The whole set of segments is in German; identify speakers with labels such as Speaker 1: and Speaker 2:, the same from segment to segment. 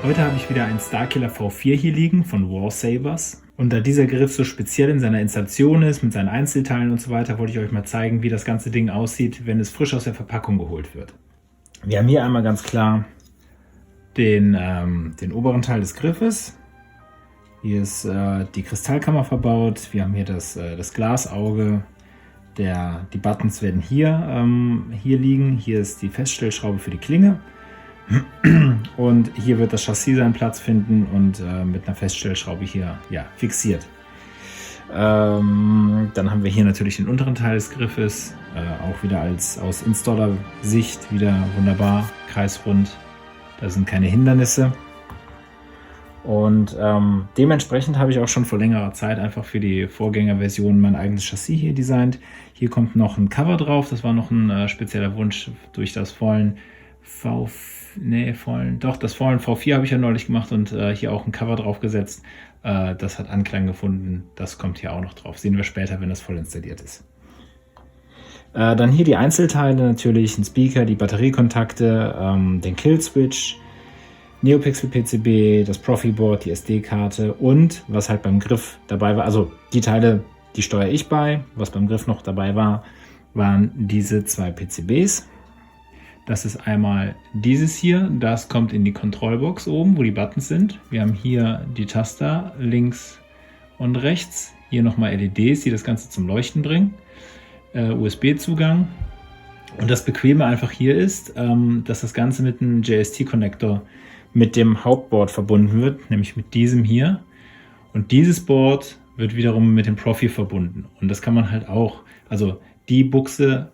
Speaker 1: Heute habe ich wieder einen Starkiller V4 hier liegen von Warsabers. Und da dieser Griff so speziell in seiner Installation ist, mit seinen Einzelteilen und so weiter, wollte ich euch mal zeigen, wie das ganze Ding aussieht, wenn es frisch aus der Verpackung geholt wird. Wir haben hier einmal ganz klar den oberen Teil des Griffes. Hier ist die Kristallkammer verbaut. Wir haben hier das Glasauge. Die Buttons werden hier liegen. Hier ist die Feststellschraube für die Klinge. Und hier wird das Chassis seinen Platz finden und mit einer Feststellschraube hier fixiert. Dann haben wir hier natürlich den unteren Teil des Griffes, auch wieder aus Installer-Sicht wieder wunderbar, kreisrund. Da sind keine Hindernisse. Und dementsprechend habe ich auch schon vor längerer Zeit einfach für die Vorgängerversion mein eigenes Chassis hier designt. Hier kommt noch ein Cover drauf, das war noch ein spezieller Wunsch durch das Fallen V4 habe ich ja neulich gemacht und hier auch ein Cover drauf gesetzt. Das hat Anklang gefunden, das kommt hier auch noch drauf. Sehen wir später, wenn das voll installiert ist. Dann hier die Einzelteile natürlich, ein Speaker, die Batteriekontakte, den Killswitch, Neopixel PCB, das Profiboard, die SD-Karte und was halt beim Griff dabei war, also die Teile, die steuere ich bei, was beim Griff noch dabei war, waren diese zwei PCBs. Das ist einmal dieses hier, das kommt in die Kontrollbox oben, wo die Buttons sind. Wir haben hier die Taster links und rechts, hier nochmal LEDs, die das Ganze zum Leuchten bringen, USB-Zugang. Und das Bequeme einfach hier ist, dass das Ganze mit einem JST-Connector mit dem Hauptboard verbunden wird, nämlich mit diesem hier. Und dieses Board wird wiederum mit dem Profi verbunden. Und das kann man halt auch, also die Buchse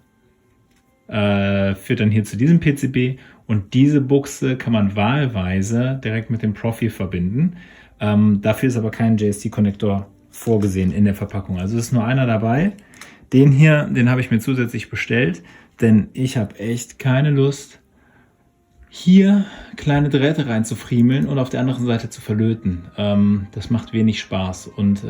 Speaker 1: führt dann hier zu diesem PCB und diese Buchse kann man wahlweise direkt mit dem Profi verbinden. Dafür ist aber kein JST-Connector vorgesehen in der Verpackung. Also ist nur einer dabei. Den hier, den habe ich mir zusätzlich bestellt, denn ich habe echt keine Lust, hier kleine Drähte reinzufriemeln und auf der anderen Seite zu verlöten. Das macht wenig Spaß und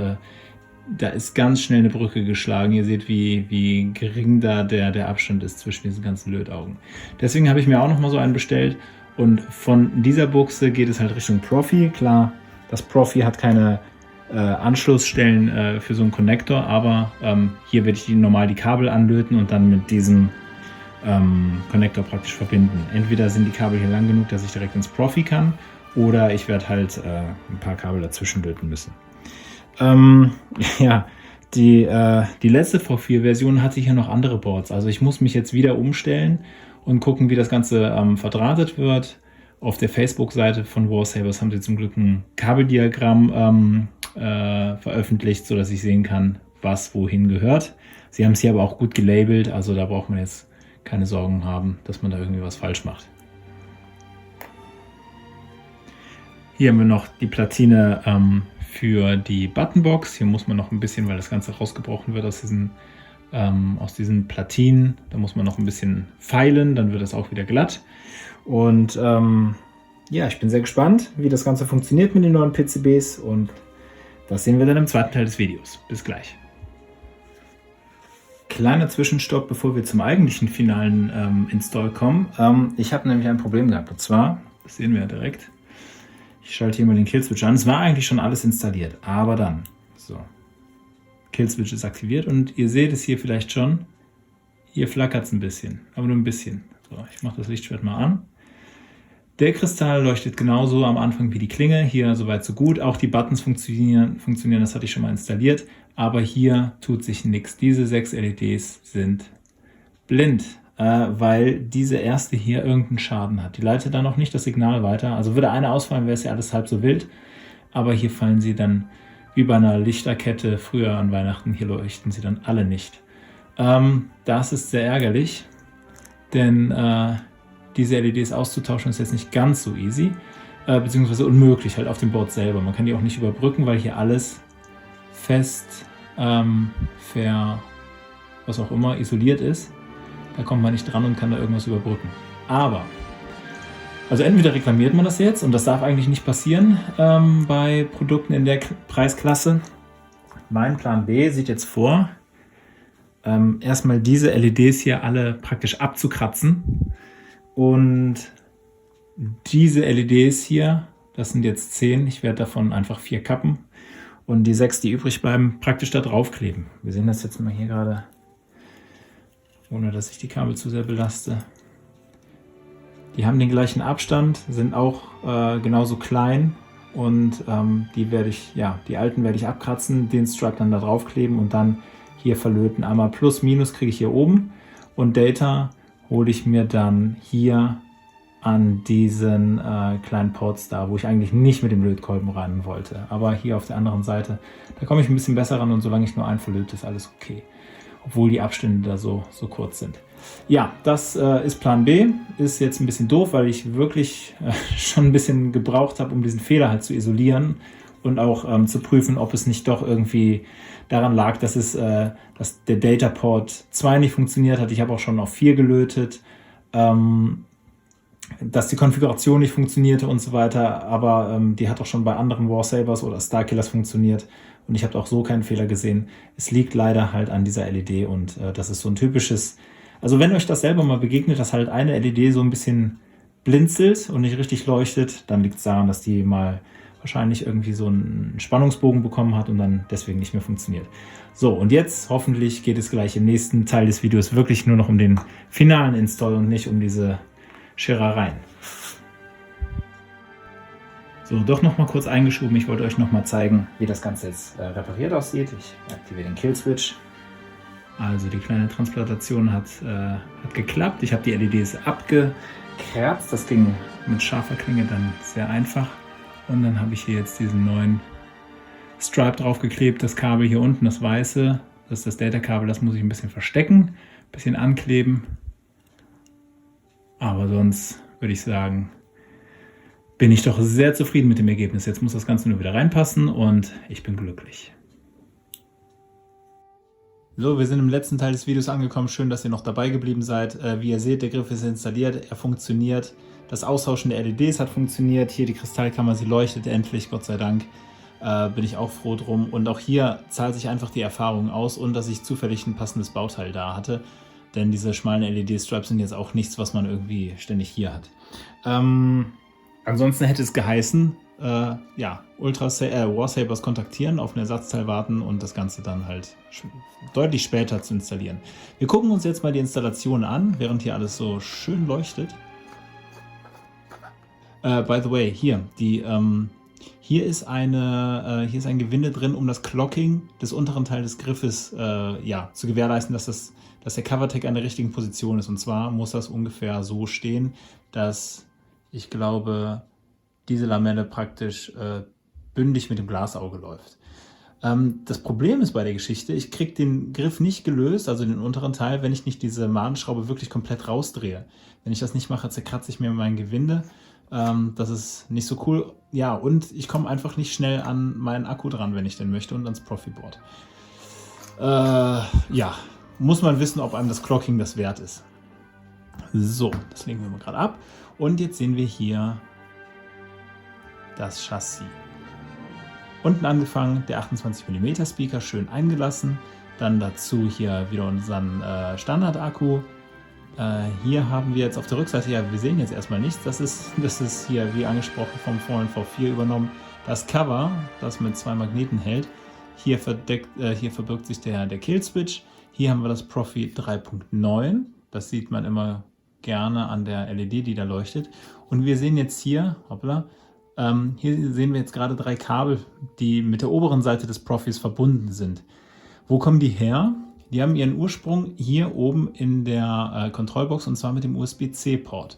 Speaker 1: da ist ganz schnell eine Brücke geschlagen. Ihr seht, wie gering da der Abstand ist zwischen diesen ganzen Lötaugen. Deswegen habe ich mir auch noch mal so einen bestellt und von dieser Buchse geht es halt Richtung Profi. Klar, das Profi hat keine Anschlussstellen für so einen Konnektor, aber hier werde ich normal die Kabel anlöten und dann mit diesem Konnektor praktisch verbinden. Entweder sind die Kabel hier lang genug, dass ich direkt ins Profi kann, oder ich werde halt ein paar Kabel dazwischen löten müssen. Die letzte V4-Version hatte hier noch andere Boards. Also ich muss mich jetzt wieder umstellen und gucken, wie das Ganze verdrahtet wird. Auf der Facebook-Seite von Warsabers haben sie zum Glück ein Kabeldiagramm veröffentlicht, sodass ich sehen kann, was wohin gehört. Sie haben es hier aber auch gut gelabelt, also da braucht man jetzt keine Sorgen haben, dass man da irgendwie was falsch macht. Hier haben wir noch die Platine für die Buttonbox. Hier muss man noch ein bisschen, weil das Ganze rausgebrochen wird aus diesen Platinen, da muss man noch ein bisschen feilen, dann wird das auch wieder glatt. Und ich bin sehr gespannt, wie das Ganze funktioniert mit den neuen PCBs und das sehen wir dann im zweiten Teil des Videos. Bis gleich. Kleiner Zwischenstopp, bevor wir zum eigentlichen finalen Install kommen. Ich habe nämlich ein Problem gehabt und zwar, das sehen wir ja direkt, ich schalte hier mal den Killswitch an. Es war eigentlich schon alles installiert, aber dann, so, Killswitch ist aktiviert und ihr seht es hier vielleicht schon, hier flackert es ein bisschen, aber nur ein bisschen. So, ich mache das Lichtschwert mal an. Der Kristall leuchtet genauso am Anfang wie die Klinge, hier soweit so gut. Auch die Buttons funktionieren, das hatte ich schon mal installiert, aber hier tut sich nichts. Diese 6 LEDs sind blind, weil diese erste hier irgendeinen Schaden hat. Die leitet dann noch nicht das Signal weiter. Also würde eine ausfallen, wäre es ja alles halb so wild. Aber hier fallen sie dann wie bei einer Lichterkette früher an Weihnachten. Hier leuchten sie dann alle nicht. Das ist sehr ärgerlich, denn diese LEDs auszutauschen ist jetzt nicht ganz so easy, beziehungsweise unmöglich halt auf dem Board selber. Man kann die auch nicht überbrücken, weil hier alles fest, was auch immer, isoliert ist. Da kommt man nicht dran und kann da irgendwas überbrücken. Aber, also entweder reklamiert man das jetzt, und das darf eigentlich nicht passieren bei Produkten in der Preisklasse. Mein Plan B sieht jetzt vor, erstmal diese LEDs hier alle praktisch abzukratzen und diese LEDs hier Das sind jetzt 10. Ich werde davon einfach 4 kappen und die 6, die übrig bleiben, praktisch da drauf kleben. Wir sehen das jetzt mal hier gerade, ohne dass ich die Kabel zu sehr belaste. Die haben den gleichen Abstand, sind auch genauso klein und die alten werde ich abkratzen, den Stripe dann da drauf kleben und dann hier verlöten. Einmal Plus, Minus kriege ich hier oben und Data hole ich mir dann hier an diesen kleinen Ports da, wo ich eigentlich nicht mit dem Lötkolben ran wollte. Aber hier auf der anderen Seite, da komme ich ein bisschen besser ran und solange ich nur einen verlöte, ist alles okay. Obwohl die Abstände da so kurz sind. Ja, das ist Plan B. Ist jetzt ein bisschen doof, weil ich wirklich schon ein bisschen gebraucht habe, um diesen Fehler halt zu isolieren und auch zu prüfen, ob es nicht doch irgendwie daran lag, dass der Dataport 2 nicht funktioniert hat. Ich habe auch schon auf 4 gelötet, dass die Konfiguration nicht funktionierte und so weiter, aber die hat auch schon bei anderen Warsabers oder Starkillers funktioniert und ich habe auch so keinen Fehler gesehen. Es liegt leider halt an dieser LED und das ist so ein typisches, also wenn euch das selber mal begegnet, dass halt eine LED so ein bisschen blinzelt und nicht richtig leuchtet, dann liegt es daran, dass die mal wahrscheinlich irgendwie so einen Spannungsbogen bekommen hat und dann deswegen nicht mehr funktioniert. So, und jetzt hoffentlich geht es gleich im nächsten Teil des Videos wirklich nur noch um den finalen Install und nicht um diese Scherereien. So, doch noch mal kurz eingeschoben. Ich wollte euch noch mal zeigen, wie das Ganze jetzt repariert aussieht. Ich aktiviere den Killswitch. Also die kleine Transplantation hat geklappt. Ich habe die LEDs abgekratzt. Das ging mit scharfer Klinge dann sehr einfach. Und dann habe ich hier jetzt diesen neuen Stripe draufgeklebt. Das Kabel hier unten, das weiße, das ist das Data-Kabel, das muss ich ein bisschen verstecken, ein bisschen ankleben. Aber sonst würde ich sagen, bin ich doch sehr zufrieden mit dem Ergebnis. Jetzt muss das Ganze nur wieder reinpassen und ich bin glücklich. So, wir sind im letzten Teil des Videos angekommen. Schön, dass ihr noch dabei geblieben seid. Wie ihr seht, der Griff ist installiert, er funktioniert. Das Austauschen der LEDs hat funktioniert. Hier die Kristallkammer, sie leuchtet endlich, Gott sei Dank. Bin ich auch froh drum. Und auch hier zahlt sich einfach die Erfahrung aus und dass ich zufällig ein passendes Bauteil da hatte. Denn diese schmalen LED-Stripes sind jetzt auch nichts, was man irgendwie ständig hier hat. Ansonsten hätte es geheißen, Warsabers kontaktieren, auf ein Ersatzteil warten und das Ganze dann halt deutlich später zu installieren. Wir gucken uns jetzt mal die Installation an, während hier alles so schön leuchtet. By the way, hier ist ein Gewinde drin, um das Clocking des unteren Teils des Griffes zu gewährleisten, dass der Covertag an der richtigen Position ist. Und zwar muss das ungefähr so stehen, dass ich glaube, diese Lamelle praktisch bündig mit dem Glasauge läuft. Das Problem ist bei der Geschichte, ich kriege den Griff nicht gelöst, also den unteren Teil, wenn ich nicht diese Madenschraube wirklich komplett rausdrehe. Wenn ich das nicht mache, zerkratze ich mir mein Gewinde. Das ist nicht so cool. Ja, und ich komme einfach nicht schnell an meinen Akku dran, wenn ich den möchte, und ans Profiboard. Muss man wissen, ob einem das Clocking das wert ist. So, das legen wir mal gerade ab. Und jetzt sehen wir hier das Chassis. Unten angefangen, der 28 mm Speaker, schön eingelassen. Dann dazu hier wieder unseren Standard-Akku. Hier haben wir jetzt auf der Rückseite, ja, wir sehen jetzt erstmal nichts. Das ist hier, wie angesprochen, vom Fallen V4 übernommen. Das Cover, das mit 2 Magneten hält. Hier verbirgt sich der Killswitch. Hier haben wir das Profi 3.9. Das sieht man immer gerne an der LED, die da leuchtet. Und wir sehen jetzt hier, hier sehen wir jetzt gerade 3 Kabel, die mit der oberen Seite des Profis verbunden sind. Wo kommen die her? Die haben ihren Ursprung hier oben in der Kontrollbox, und zwar mit dem USB-C-Port.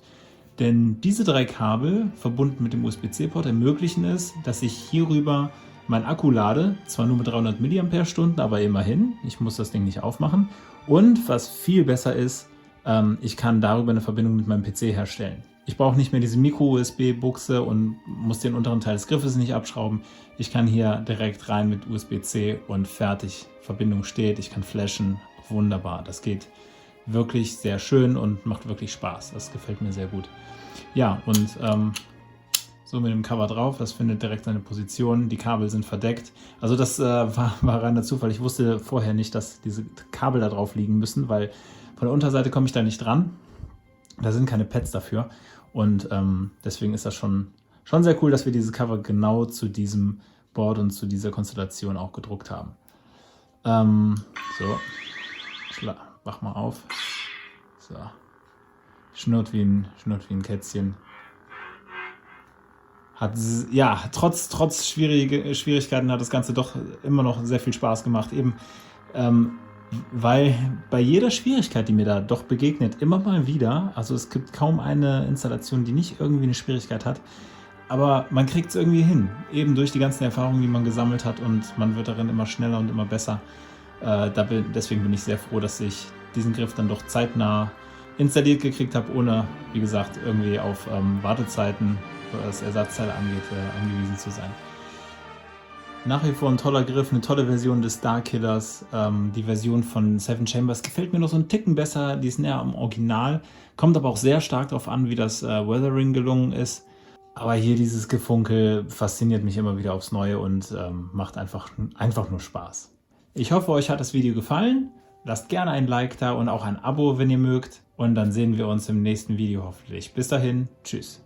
Speaker 1: Denn diese 3 Kabel, verbunden mit dem USB-C-Port, ermöglichen es, dass ich hierüber meinen Akku lade, zwar nur mit 300 mAh, aber immerhin, ich muss das Ding nicht aufmachen. Und was viel besser ist, ich kann darüber eine Verbindung mit meinem PC herstellen. Ich brauche nicht mehr diese Micro-USB-Buchse und muss den unteren Teil des Griffes nicht abschrauben. Ich kann hier direkt rein mit USB-C und fertig. Verbindung steht, ich kann flashen. Wunderbar. Das geht wirklich sehr schön und macht wirklich Spaß. Das gefällt mir sehr gut. Ja, und so mit dem Cover drauf, das findet direkt seine Position. Die Kabel sind verdeckt. Also das war reiner Zufall. Ich wusste vorher nicht, dass diese Kabel da drauf liegen müssen, weil von der Unterseite komme ich da nicht dran. Da sind keine Pads dafür und deswegen ist das schon schon sehr cool, dass wir dieses Cover genau zu diesem Board und zu dieser Konstellation auch gedruckt haben. So, wach mal auf. So. Schnurrt wie ein Kätzchen. Hat, ja, trotz Schwierigkeiten hat das Ganze doch immer noch sehr viel Spaß gemacht. Eben, weil bei jeder Schwierigkeit, die mir da doch begegnet, immer mal wieder, also es gibt kaum eine Installation, die nicht irgendwie eine Schwierigkeit hat, aber man kriegt es irgendwie hin, eben durch die ganzen Erfahrungen, die man gesammelt hat, und man wird darin immer schneller und immer besser. Deswegen bin ich sehr froh, dass ich diesen Griff dann doch zeitnah installiert gekriegt habe, ohne, wie gesagt, irgendwie auf Wartezeiten, was Ersatzteile angeht, angewiesen zu sein. Nach wie vor ein toller Griff, eine tolle Version des Starkillers. Die Version von Seven Chambers gefällt mir noch so einen Ticken besser, die ist näher am Original, kommt aber auch sehr stark darauf an, wie das Weathering gelungen ist. Aber hier dieses Gefunkel fasziniert mich immer wieder aufs Neue und macht einfach nur Spaß. Ich hoffe, euch hat das Video gefallen. Lasst gerne ein Like da und auch ein Abo, wenn ihr mögt. Und dann sehen wir uns im nächsten Video hoffentlich. Bis dahin, tschüss.